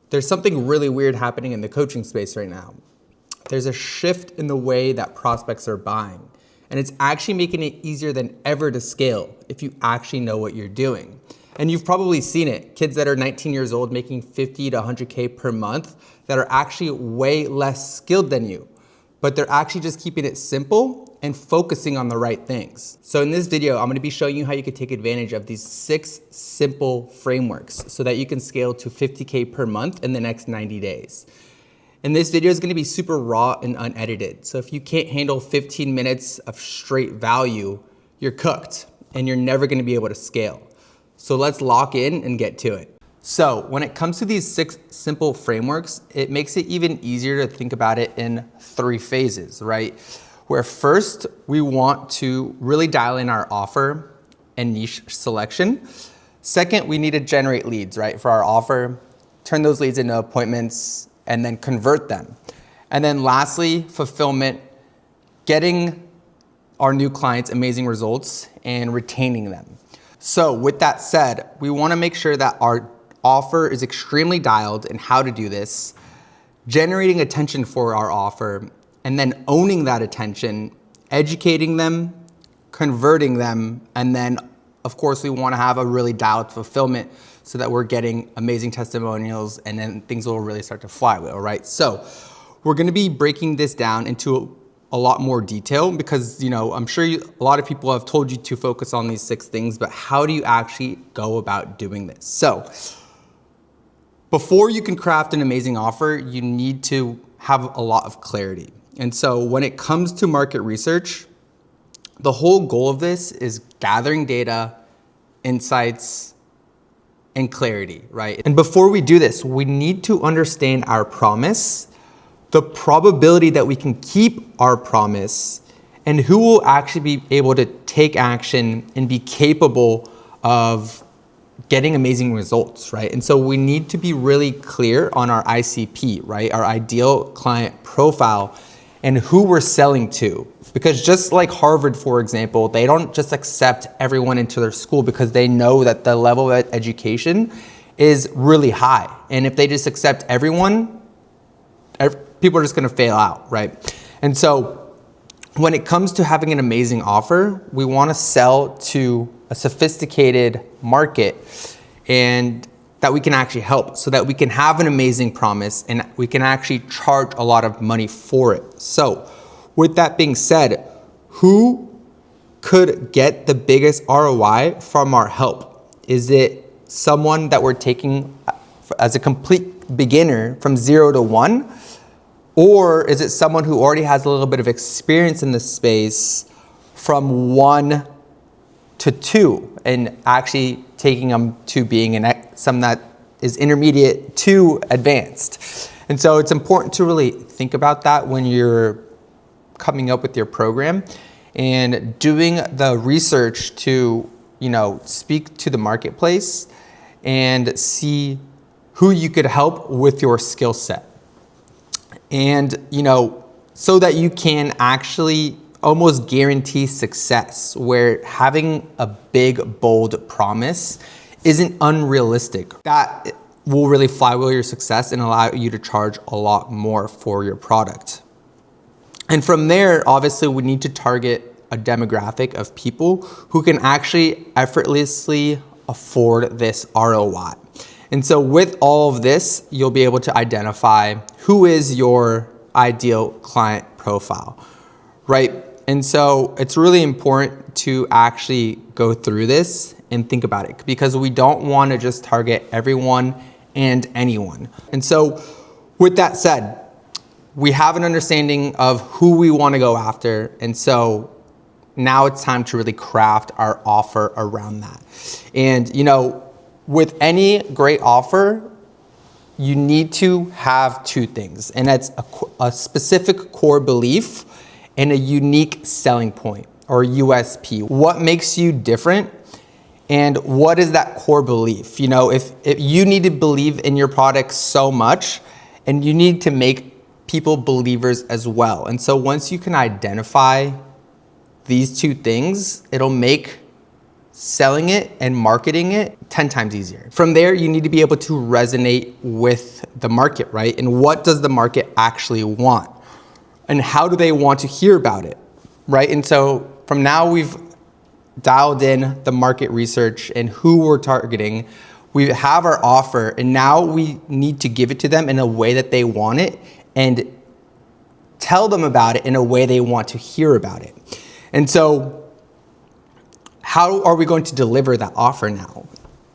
There's something really weird happening in the coaching space right now. There's a shift in the way that prospects are buying, and it's actually making it easier than ever to scale if you actually know what you're doing. And you've probably seen it, kids that are 19 years old making 50 to 100K per month that are actually way less skilled than you, but they're actually just keeping it simple and focusing on the right things. So in this video, I'm gonna be showing you how you can take advantage of these 6 simple frameworks so that you can scale to 50K per month in the next 90 days. And this video is gonna be super raw and unedited. So if you can't handle 15 minutes of straight value, you're cooked and you're never gonna be able to scale. So let's lock in and get to it. So when it comes to these 6 simple frameworks, it makes it even easier to think about it in 3 phases, right? Where first, we want to really dial in our offer and niche selection. Second, we need to generate leads, right, for our offer, turn those leads into appointments, and then convert them. And then lastly, fulfillment, getting our new clients amazing results and retaining them. So with that said, we wanna make sure that our offer is extremely dialed in how to do this, generating attention for our offer, and then owning that attention, educating them, converting them, and then of course we wanna have a really dialed fulfillment so that we're getting amazing testimonials and then things will really start to flywheel, right? So we're gonna be breaking this down into a lot more detail because, I'm sure a lot of people have told you to focus on these 6 things, but how do you actually go about doing this? So before you can craft an amazing offer, you need to have a lot of clarity. And so when it comes to market research, the whole goal of this is gathering data, insights, and clarity, right? And before we do this, we need to understand our promise, the probability that we can keep our promise, and who will actually be able to take action and be capable of getting amazing results, right? And so we need to be really clear on our ICP, right? Our ideal client profile and who we're selling to. Because just like Harvard, for example, they don't just accept everyone into their school because they know that the level of education is really high. And if they just accept everyone, people are just gonna fail out, right? And so when it comes to having an amazing offer, we wanna sell to a sophisticated market and that we can actually help so that we can have an amazing promise and we can actually charge a lot of money for it. So with that being said, who could get the biggest ROI from our help? Is it someone that we're taking as a complete beginner from 0 to 1? Or is it someone who already has a little bit of experience in this space from 1 to 2 and actually taking them to being some that is intermediate to advanced? And so it's important to really think about that when you're coming up with your program and doing the research to, speak to the marketplace and see who you could help with your skill set. And, so that you can actually almost guarantee success, where having a big, bold promise isn't unrealistic. That will really flywheel your success and allow you to charge a lot more for your product. And from there, obviously, we need to target a demographic of people who can actually effortlessly afford this ROI. And so with all of this, you'll be able to identify who is your ideal client profile, right? And so it's really important to actually go through this and think about it because we don't want to just target everyone and anyone. And so with that said, we have an understanding of who we want to go after. And so now it's time to really craft our offer around that. And, with any great offer, you need to have 2 things, and that's a specific core belief and a unique selling point or USP. What makes you different and what is that core belief? If you need to believe in your product so much and you need to make people believers as well. And so once you can identify these 2 things, it'll make selling it and marketing it 10 times easier. From there, you need to be able to resonate with the market, right? And what does the market actually want? And how do they want to hear about it, right? And so from now we've dialed in the market research and who we're targeting. We have our offer, and now we need to give it to them in a way that they want it and tell them about it in a way they want to hear about it. And so how are we going to deliver that offer now?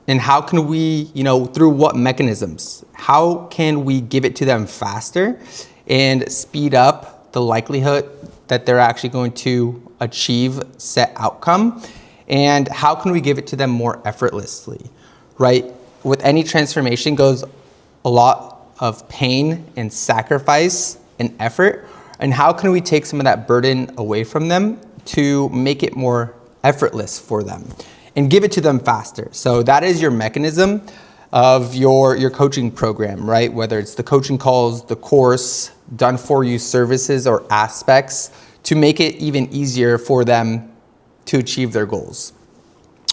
And how can we, through what mechanisms? How can we give it to them faster and speed up the likelihood that they're actually going to achieve set outcome? And how can we give it to them more effortlessly, right? With any transformation goes a lot of pain and sacrifice and effort. And how can we take some of that burden away from them to make it more effortless for them and give it to them faster? So that is your mechanism of your coaching program, right? Whether it's the coaching calls, the course, done for you services or aspects to make it even easier for them to achieve their goals,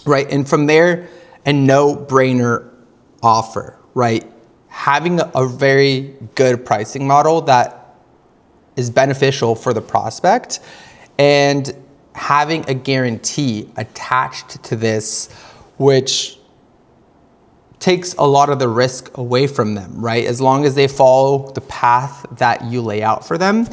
right? And from there, a no-brainer offer, right? Having a very good pricing model that is beneficial for the prospect and having a guarantee attached to this, which takes a lot of the risk away from them, right? As long as they follow the path that you lay out for them,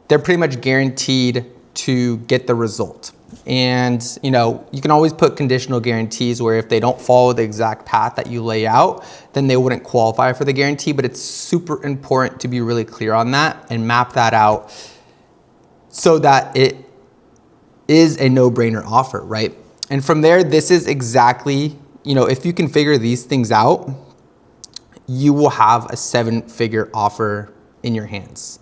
they're pretty much guaranteed to get the result. And, you can always put conditional guarantees where if they don't follow the exact path that you lay out, then they wouldn't qualify for the guarantee. But it's super important to be really clear on that and map that out so that it is a no-brainer offer, right? And from there, this is exactly, if you can figure these things out, you will have a 7-figure offer in your hands.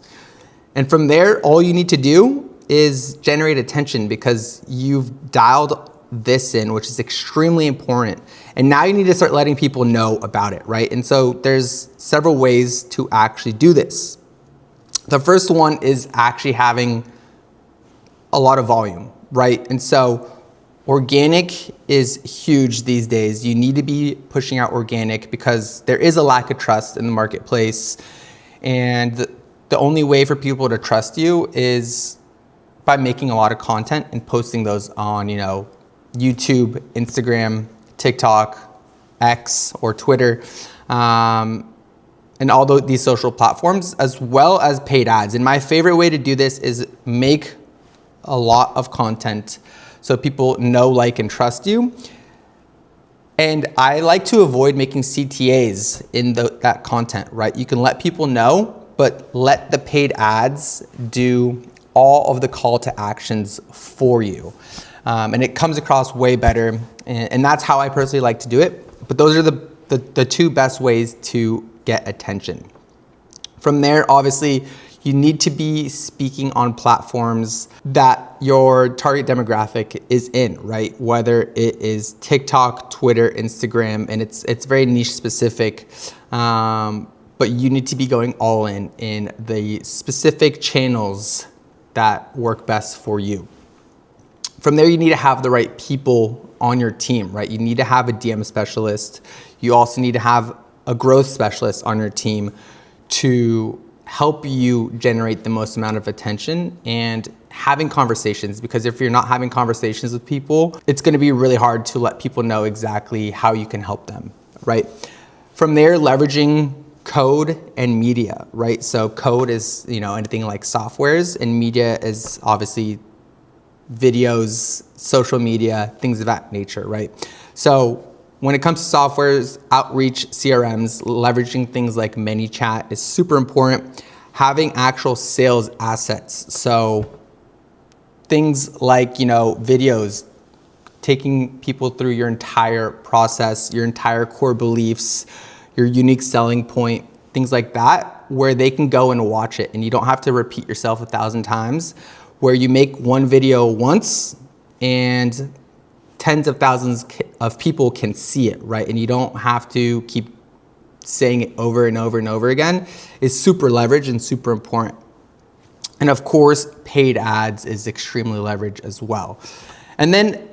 And from there, all you need to do is generate attention because you've dialed this in, which is extremely important. And now you need to start letting people know about it, right? And so there's several ways to actually do this. The first one is actually having a lot of volume, right? And so organic is huge these days. You need to be pushing out organic because there is a lack of trust in the marketplace. And the only way for people to trust you is by making a lot of content and posting those on, YouTube, Instagram, TikTok, X, or Twitter, and all these social platforms, as well as paid ads. And my favorite way to do this is make a lot of content so people know, like, and trust you. And I like to avoid making CTAs in that content, right? You can let people know, but let the paid ads do all of the call to actions for you. And it comes across way better. And that's how I personally like to do it. But those are the two best ways to get attention. From there, obviously, you need to be speaking on platforms that your target demographic is in, right? Whether it is TikTok, Twitter, Instagram, and it's very niche specific. But you need to be going all in the specific channels that work best for you. From there, you need to have the right people on your team, right? You need to have a DM specialist. You also need to have a growth specialist on your team to help you generate the most amount of attention and having conversations, because if you're not having conversations with people, it's going to be really hard to let people know exactly how you can help them, right? From there, leveraging code and media, right? So code is, anything like softwares, and media is obviously videos, social media, things of that nature, right? So when it comes to softwares, outreach, CRMs, leveraging things like ManyChat is super important. Having actual sales assets. So things like, videos, taking people through your entire process, your entire core beliefs, your unique selling point, things like that, where they can go and watch it and you don't have to repeat yourself 1,000 times, where you make one video once and tens of thousands of people can see it, right? And you don't have to keep saying it over and over and over again. It's super leveraged and super important. And of course, paid ads is extremely leveraged as well. And then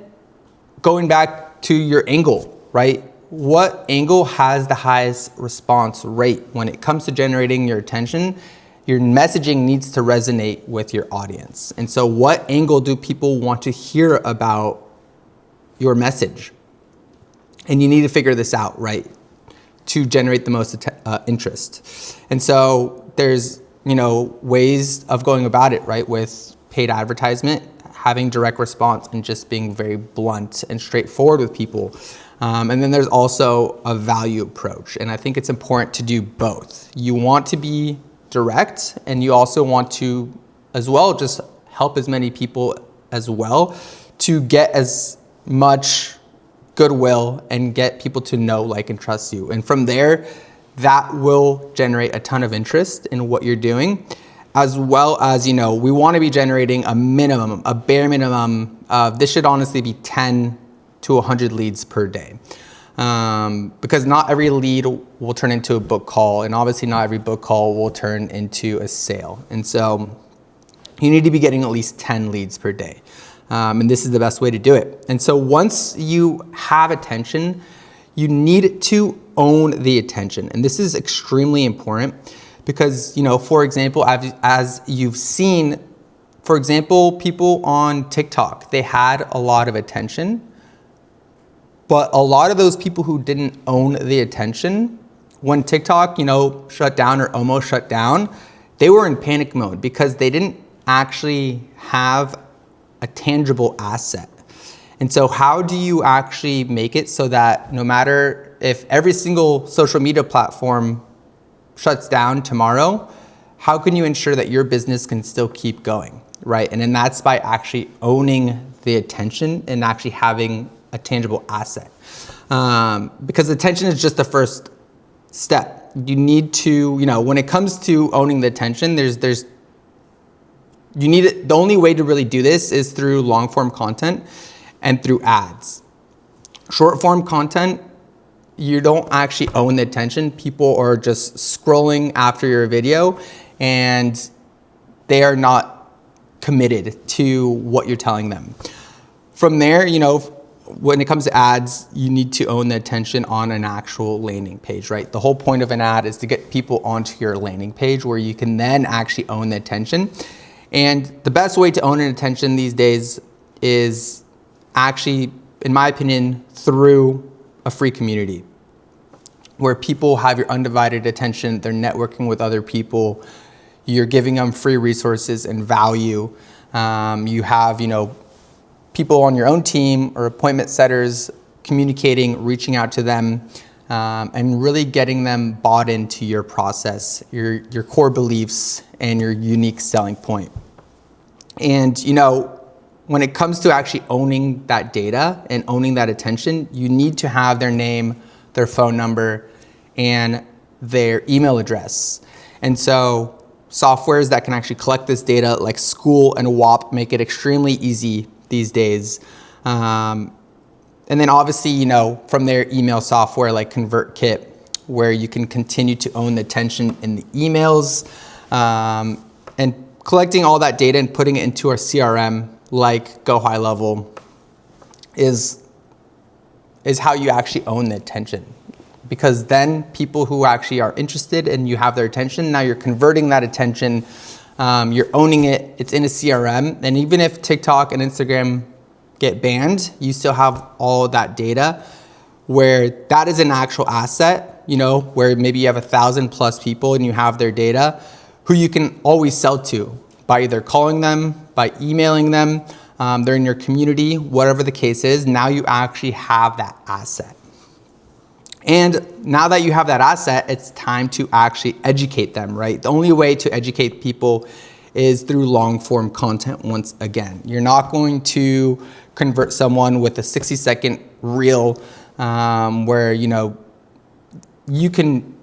going back to your angle, right? What angle has the highest response rate? When it comes to generating your attention, your messaging needs to resonate with your audience. And so what angle do people want to hear about your message? And you need to figure this out, right, to generate the most interest. And so there's, ways of going about it, right, with paid advertisement, having direct response, and just being very blunt and straightforward with people. And then there's also a value approach. And I think it's important to do both. You want to be direct, and you also want to, as well, just help as many people as well to get as much goodwill and get people to know, like, and trust you. And from there, that will generate a ton of interest in what you're doing, as well as, we want to be generating a bare minimum. This should honestly be 10 to 100 leads per day. Because not every lead will turn into a book call, and obviously not every book call will turn into a sale. And so you need to be getting at least 10 leads per day. And this is the best way to do it. And so once you have attention, you need to own the attention. And this is extremely important because, for example, as you've seen, for example, people on TikTok, they had a lot of attention, but a lot of those people who didn't own the attention, when TikTok, shut down or almost shut down, they were in panic mode because they didn't actually have a tangible asset. And so how do you actually make it so that no matter if every single social media platform shuts down tomorrow, how can you ensure that your business can still keep going, right? And then that's by actually owning the attention and actually having a tangible asset. Because attention is just the first step. You need to, when it comes to owning the attention, the only way to really do this is through long form content and through ads. Short form content, you don't actually own the attention. People are just scrolling after your video and they are not committed to what you're telling them. From there, when it comes to ads, you need to own the attention on an actual landing page, right? The whole point of an ad is to get people onto your landing page where you can then actually own the attention. And the best way to own an attention these days is actually, in my opinion, through a free community where people have your undivided attention, they're networking with other people, you're giving them free resources and value. You have, people on your own team or appointment setters communicating, reaching out to them, and really getting them bought into your process, your core beliefs, and your unique selling point. And, when it comes to actually owning that data and owning that attention, you need to have their name, their phone number, and their email address. And so softwares that can actually collect this data like Skool and Whop make it extremely easy these days. And then obviously, from their email software like ConvertKit, where you can continue to own the attention in the emails, and collecting all that data and putting it into our CRM like Go High Level is how you actually own the attention. Because then people who actually are interested and you have their attention, now you're converting that attention, you're owning it, it's in a CRM. And even if TikTok and Instagram get banned, you still have all that data where that is an actual asset, where maybe you have 1,000+ people and you have their data who you can always sell to by either calling them, by emailing them, they're in your community, whatever the case is. Now you actually have that asset. And now that you have that asset, it's time to actually educate them, right? The only way to educate people is through long form content once again. You're not going to convert someone with a 60-second reel where, you can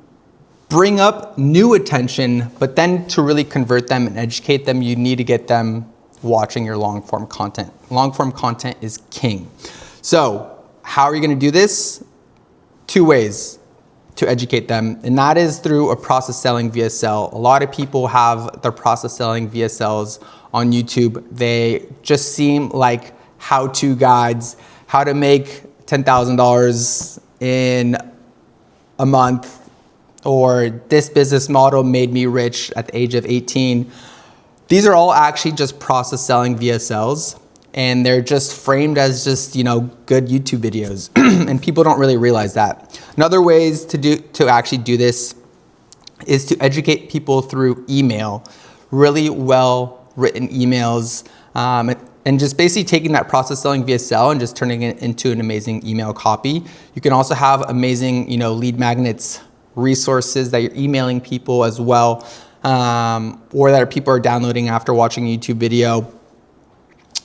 bring up new attention, but then to really convert them and educate them, you need to get them watching your long form content. Long form content is king. So how are you going to do this? 2 ways to educate them, and that is through a process selling VSL. A lot of people have their process selling VSLs on YouTube. They just seem like how-to guides, how to make $10,000 in a month, or this business model made me rich at the age of 18. These are all actually just process selling VSLs, and they're just framed as just, good YouTube videos. And people don't really realize that. Another ways to actually do this is to educate people through email, really well written emails, and just basically taking that process selling VSL and just turning it into an amazing email copy. You can also have amazing, lead magnets, resources that you're emailing people as well, or that people are downloading after watching a YouTube video.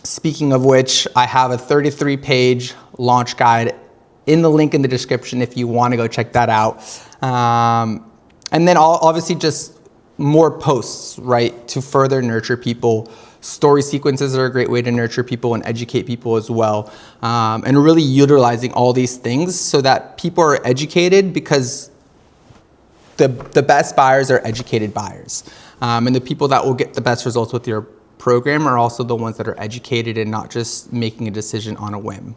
Speaking of which, I have a 33-page launch guide in the link in the description if you want to go check that out. And then obviously just more posts, right, to further nurture people. Story sequences are a great way to nurture people and educate people as well. And really utilizing all these things so that people are educated, because the best buyers are educated buyers. And the people that will get the best results with your program are also the ones that are educated and not just making a decision on a whim.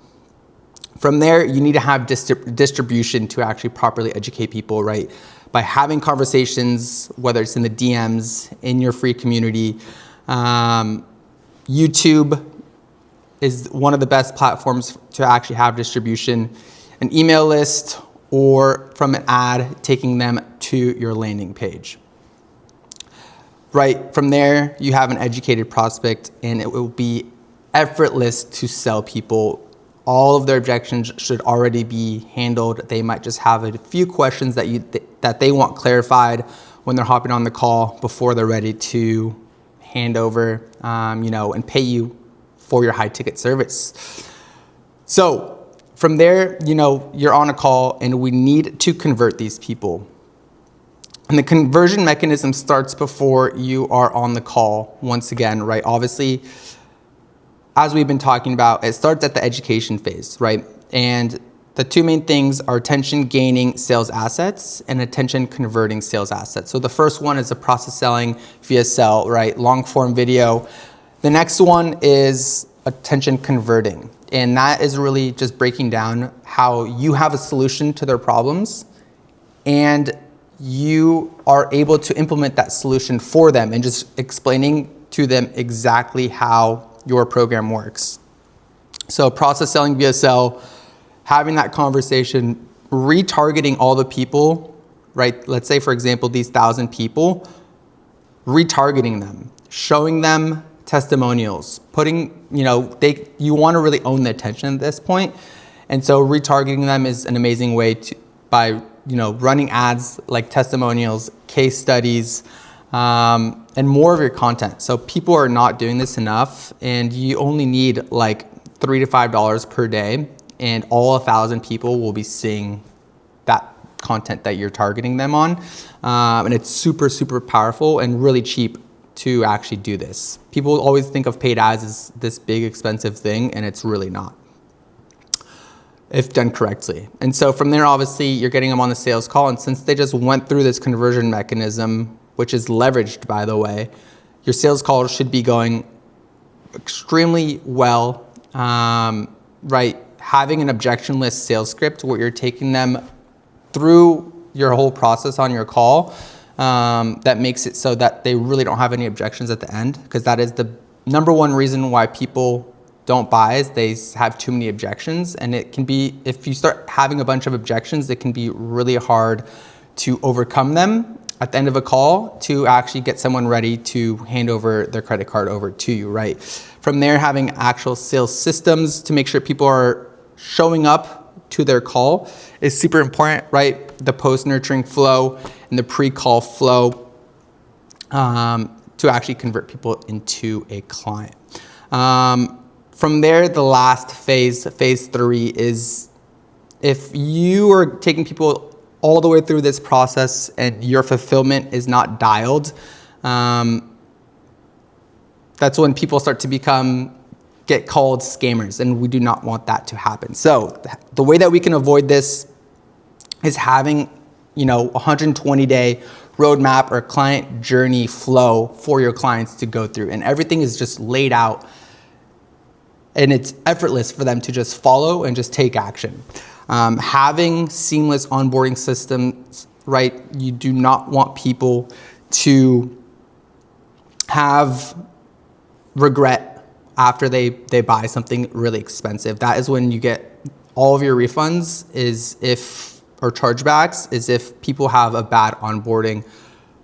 From there, you need to have distribution to actually properly educate people, right? By having conversations, whether it's in the DMs, in your free community. YouTube is one of the best platforms to actually have distribution. An email list, or from an ad, taking them to your landing page. Right, from there, you have an educated prospect, and it will be effortless to sell people. All of their objections should already be handled. They might just have a few questions that they want clarified when they're hopping on the call before they're ready to hand over, and pay you for your high ticket service. So from there, you're on a call, and we need to convert these people. And the conversion mechanism starts before you are on the call once again, right? Obviously, as we've been talking about, it starts at the education phase, right? And the two main things are attention gaining sales assets and attention converting sales assets. So the first one is a process selling VSL, right? Long form video. The next one is attention converting. And that is really just breaking down how you have a solution to their problems, and you are able to implement that solution for them, and just explaining to them exactly how your program works. So process selling VSL, having that conversation, retargeting all the people, right? Let's say, for example, these 1,000 people, retargeting them, showing them testimonials, putting, you want to really own the attention at this point. And so retargeting them is an amazing way by running ads like testimonials, case studies, and more of your content. So people are not doing this enough, and you only need like $3 to $5 per day, and all 1,000 people will be seeing that content that you're targeting them on. And it's super, super powerful and really cheap to actually do this. People always think of paid ads as this big expensive thing, and it's really not, if done correctly. And so from there, obviously, you're getting them on the sales call, and since they just went through this conversion mechanism, which is leveraged, by the way, your sales call should be going extremely well, right? Having an objectionless sales script where you're taking them through your whole process on your call, that makes it so that they really don't have any objections at the end, because that is the number one reason why people don't buy, is they have too many objections. And it can be, if you start having a bunch of objections, it can be really hard to overcome them at the end of a call to actually get someone ready to hand over their credit card over to you, right? From there, having actual sales systems to make sure people are showing up to their call is super important, right? The post-nurturing flow and the pre-call flow to actually convert people into a client. From there, the last phase, phase 3, is if you are taking people all the way through this process and your fulfillment is not dialed, that's when people start to get called scammers, and we do not want that to happen. So the way that we can avoid this is having, 120-day roadmap or client journey flow for your clients to go through, and everything is just laid out and it's effortless for them to just follow and just take action. Having seamless onboarding systems, right? You do not want people to have regret after they buy something really expensive. That is when you get all of your refunds or chargebacks is if people have a bad onboarding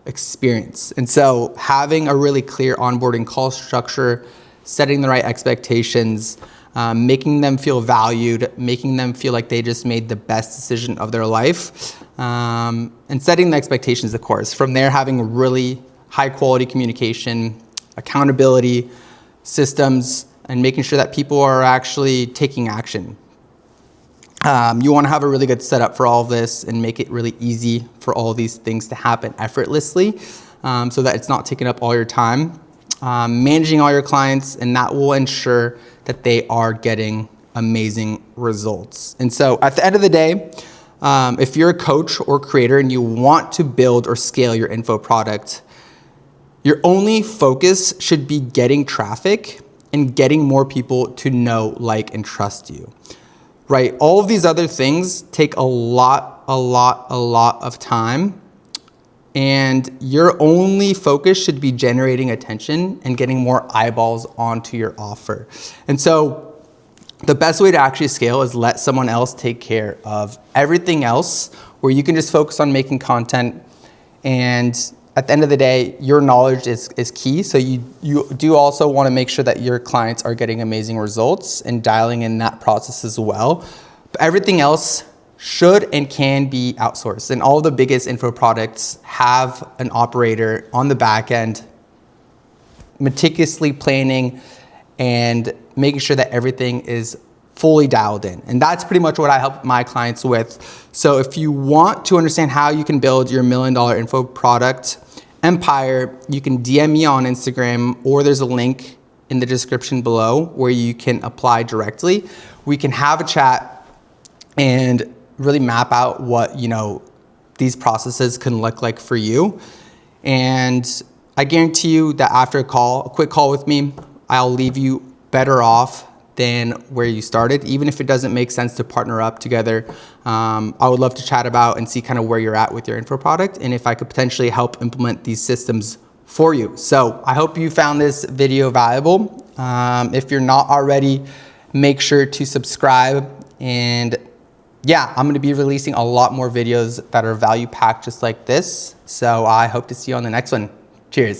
experience. And so having a really clear onboarding call structure, setting the right expectations, making them feel valued, making them feel like they just made the best decision of their life, and setting the expectations, of course. From there, having really high quality communication, accountability systems, and making sure that people are actually taking action. You want to have a really good setup for all of this and make it really easy for all of these things to happen effortlessly, so that it's not taking up all your time. Managing all your clients, and that will ensure that they are getting amazing results. And so at the end of the day, if you're a coach or creator and you want to build or scale your info product, your only focus should be getting traffic and getting more people to know, like, and trust you, right? All of these other things take a lot of time. And your only focus should be generating attention and getting more eyeballs onto your offer. And so the best way to actually scale is let someone else take care of everything else, where you can just focus on making content. And at the end of the day, your knowledge is key. So you do also want to make sure that your clients are getting amazing results and dialing in that process as well. But everything else should and can be outsourced. And all the biggest info products have an operator on the back end meticulously planning and making sure that everything is fully dialed in. And that's pretty much what I help my clients with. So if you want to understand how you can build your $1 million info product empire, you can DM me on Instagram, or there's a link in the description below where you can apply directly. We can have a chat and really map out what, these processes can look like for you. And I guarantee you that after a quick call with me, I'll leave you better off than where you started. Even if it doesn't make sense to partner up together, I would love to chat about and see kind of where you're at with your info product and if I could potentially help implement these systems for you. So I hope you found this video valuable. If you're not already, make sure to subscribe. And yeah, I'm gonna be releasing a lot more videos that are value packed just like this. So I hope to see you on the next one. Cheers.